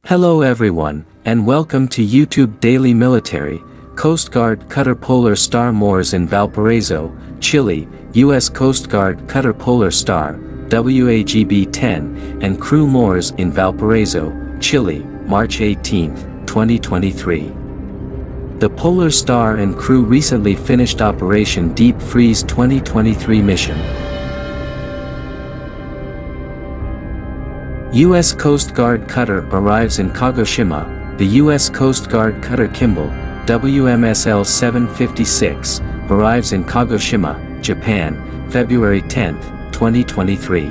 Hello everyone, and welcome to YouTube Daily Military. Coast Guard Cutter Polar Star moors in Valparaiso, Chile. U.S. Coast Guard Cutter Polar Star, WAGB-10, and crew moors in Valparaiso, Chile, March 18, 2023. The Polar Star and crew recently finished Operation Deep Freeze 2023 mission. U.S. Coast Guard cutter arrives in Kagoshima. The U.S. Coast Guard cutter Kimball, WMSL 756, arrives in Kagoshima, Japan, February 10, 2023.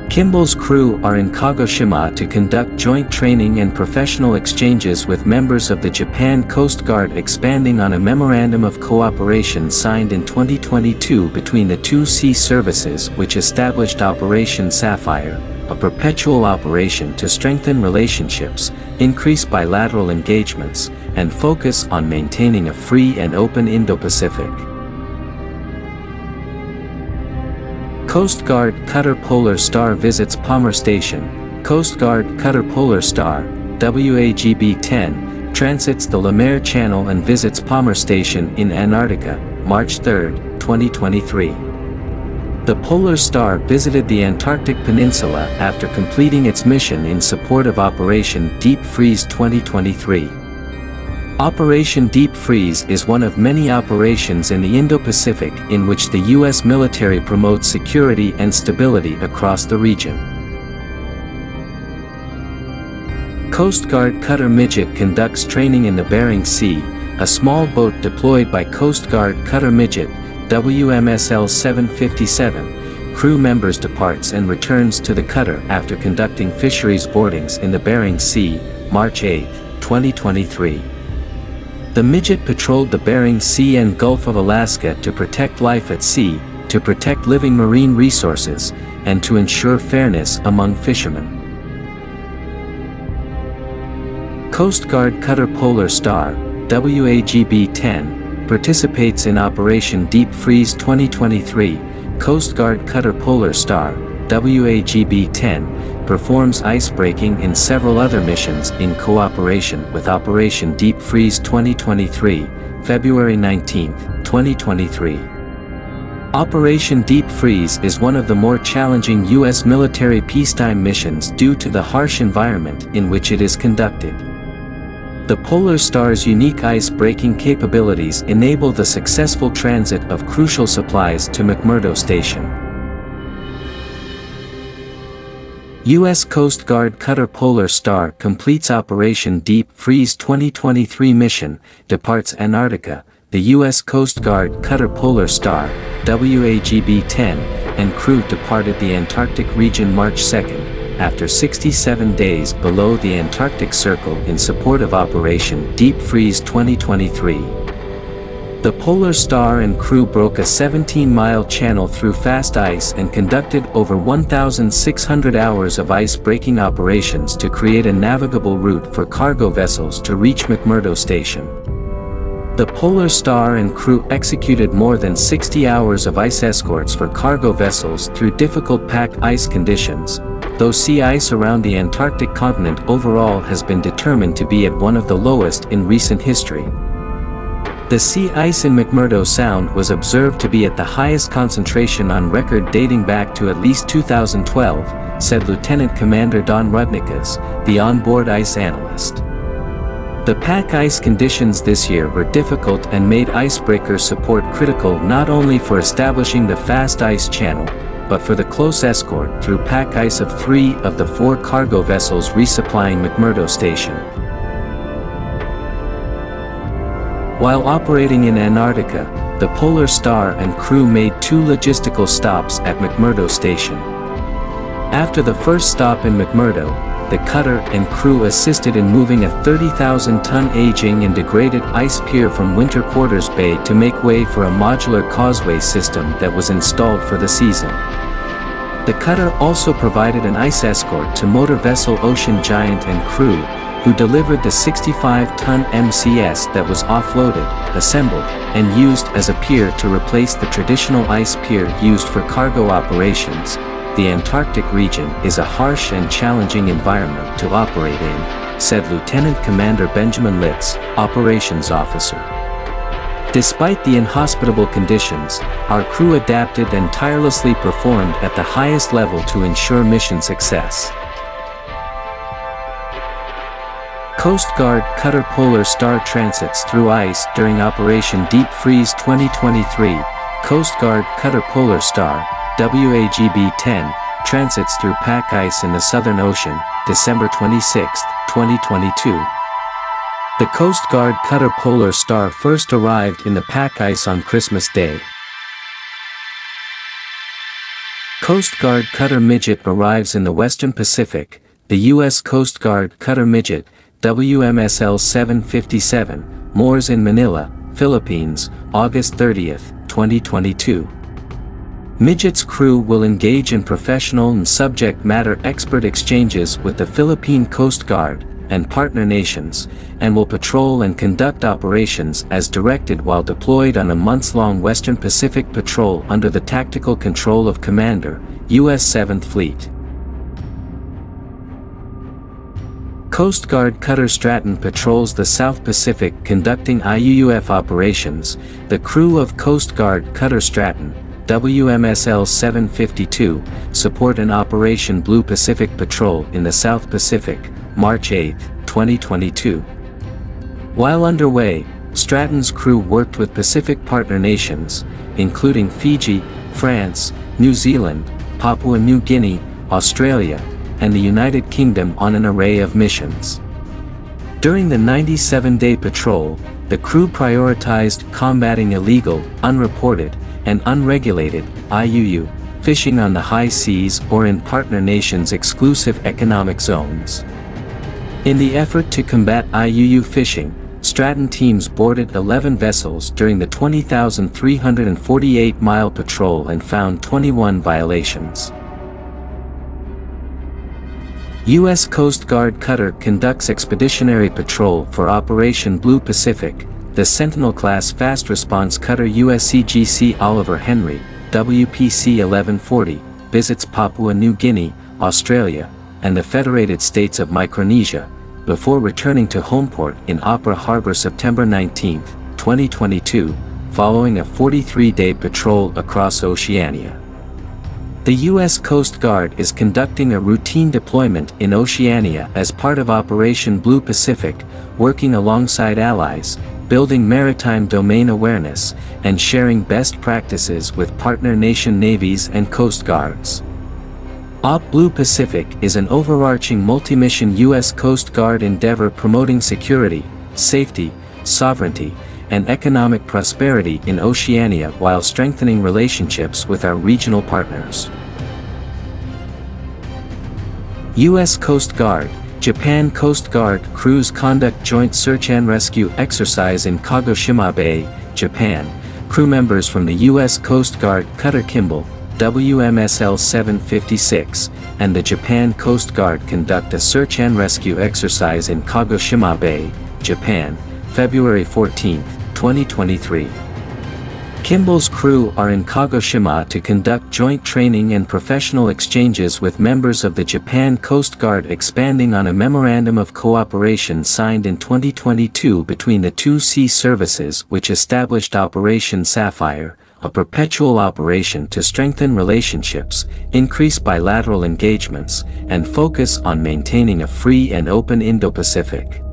Kimball's crew are in Kagoshima to conduct joint training and professional exchanges with members of the Japan Coast Guard, expanding on a memorandum of cooperation signed in 2022 between the two sea services, which established Operation Sapphire, a perpetual operation to strengthen relationships, increase bilateral engagements, and focus on maintaining a free and open Indo-Pacific. Coast Guard Cutter Polar Star visits Palmer Station. Coast Guard Cutter Polar Star, WAGB-10, transits the Lemaire Channel and visits Palmer Station in Antarctica, March 3, 2023. The Polar Star visited the Antarctic Peninsula after completing its mission in support of Operation Deep Freeze 2023. Operation Deep Freeze is one of many operations in the Indo-Pacific in which the U.S. military promotes security and stability across the region. Coast Guard Cutter Midget conducts training in the Bering Sea. A small boat deployed by Coast Guard Cutter Midget, WMSL 757, crew members departs and returns to the cutter after conducting fisheries boardings in the Bering Sea, March 8, 2023. The Midget patrolled the Bering Sea and Gulf of Alaska to protect life at sea, to protect living marine resources, and to ensure fairness among fishermen. Coast Guard Cutter Polar Star, WAGB-10, participates in Operation Deep Freeze 2023. Coast Guard Cutter Polar Star, WAGB-10, performs icebreaking in several other missions in cooperation with Operation Deep Freeze 2023, February 19, 2023. Operation Deep Freeze is one of the more challenging U.S. military peacetime missions due to the harsh environment in which it is conducted. The Polar Star's unique ice-breaking capabilities enable the successful transit of crucial supplies to McMurdo Station. U.S. Coast Guard Cutter Polar Star completes Operation Deep Freeze 2023 mission, departs Antarctica. The U.S. Coast Guard Cutter Polar Star, WAGB-10, and crew departed the Antarctic region March 2, after 67 days below the Antarctic Circle in support of Operation Deep Freeze 2023. The Polar Star and crew broke a 17-mile channel through fast ice and conducted over 1,600 hours of ice-breaking operations to create a navigable route for cargo vessels to reach McMurdo Station. The Polar Star and crew executed more than 60 hours of ice escorts for cargo vessels through difficult pack ice conditions, though sea ice around the Antarctic continent overall has been determined to be at one of the lowest in recent history. The sea ice in McMurdo Sound was observed to be at the highest concentration on record dating back to at least 2012, said Lieutenant Commander Don Rudnikas, the onboard ice analyst. The pack ice conditions this year were difficult and made icebreaker support critical not only for establishing the fast ice channel, but for the close escort through pack ice of 3 of the 4 cargo vessels resupplying McMurdo Station. While operating in Antarctica, the Polar Star and crew made 2 logistical stops at McMurdo Station. After the first stop in McMurdo, the cutter and crew assisted in moving a 30,000-ton aging and degraded ice pier from Winter Quarters Bay to make way for a modular causeway system that was installed for the season. The cutter also provided an ice escort to motor vessel Ocean Giant and crew, who delivered the 65-ton MCS that was offloaded, assembled, and used as a pier to replace the traditional ice pier used for cargo operations, the Antarctic region is a harsh and challenging environment to operate in, said Lieutenant Commander Benjamin Litz, operations officer. Despite the inhospitable conditions, our crew adapted and tirelessly performed at the highest level to ensure mission success. Coast Guard Cutter Polar Star transits through ice during Operation Deep Freeze 2023. Coast Guard Cutter Polar Star, WAGB-10, transits through pack ice in the Southern Ocean, December 26, 2022. The Coast Guard Cutter Polar Star first arrived in the pack ice on Christmas Day. Coast Guard Cutter Midget arrives in the Western Pacific. The U.S. Coast Guard Cutter Midget, WMSL 757, moors in Manila, Philippines, August 30, 2022. Midget's crew will engage in professional and subject matter expert exchanges with the Philippine Coast Guard and partner nations, and will patrol and conduct operations as directed while deployed on a months-long Western Pacific patrol under the tactical control of Commander, U.S. 7th Fleet. Coast Guard Cutter Stratton patrols the South Pacific conducting IUUF operations. The crew of Coast Guard Cutter Stratton, WMSL 752, support an Operation Blue Pacific patrol in the South Pacific, March 8, 2022. While underway, Stratton's crew worked with Pacific partner nations, including Fiji, France, New Zealand, Papua New Guinea, Australia, and the United Kingdom on an array of missions. During the 97-day patrol, the crew prioritized combating illegal, unreported, and unregulated IUU fishing on the high seas or in partner nations' exclusive economic zones. In the effort to combat IUU fishing, Stratton teams boarded 11 vessels during the 20,348-mile patrol and found 21 violations. U.S. Coast Guard Cutter conducts expeditionary patrol for Operation Blue Pacific. The Sentinel-class fast response cutter USCGC Oliver Henry, WPC 1140, visits Papua New Guinea, Australia, and the Federated States of Micronesia, before returning to homeport in Opera Harbor September 19, 2022, following a 43-day patrol across Oceania. The U.S. Coast Guard is conducting a routine deployment in Oceania as part of Operation Blue Pacific, working alongside allies, building maritime domain awareness, and sharing best practices with partner nation navies and coast guards. Op Blue Pacific is an overarching multi-mission U.S. Coast Guard endeavor promoting security, safety, sovereignty, and economic prosperity in Oceania while strengthening relationships with our regional partners. U.S. Coast Guard, Japan Coast Guard crews conduct joint search and rescue exercise in Kagoshima Bay, Japan. Crew members from the U.S. Coast Guard Cutter Kimball, WMSL 756, and the Japan Coast Guard conduct a search and rescue exercise in Kagoshima Bay, Japan, February 14, 2023. Kimball's crew are in Kagoshima to conduct joint training and professional exchanges with members of the Japan Coast Guard, expanding on a memorandum of cooperation signed in 2022 between the two sea services, which established Operation Sapphire, a perpetual operation to strengthen relationships, increase bilateral engagements, and focus on maintaining a free and open Indo-Pacific.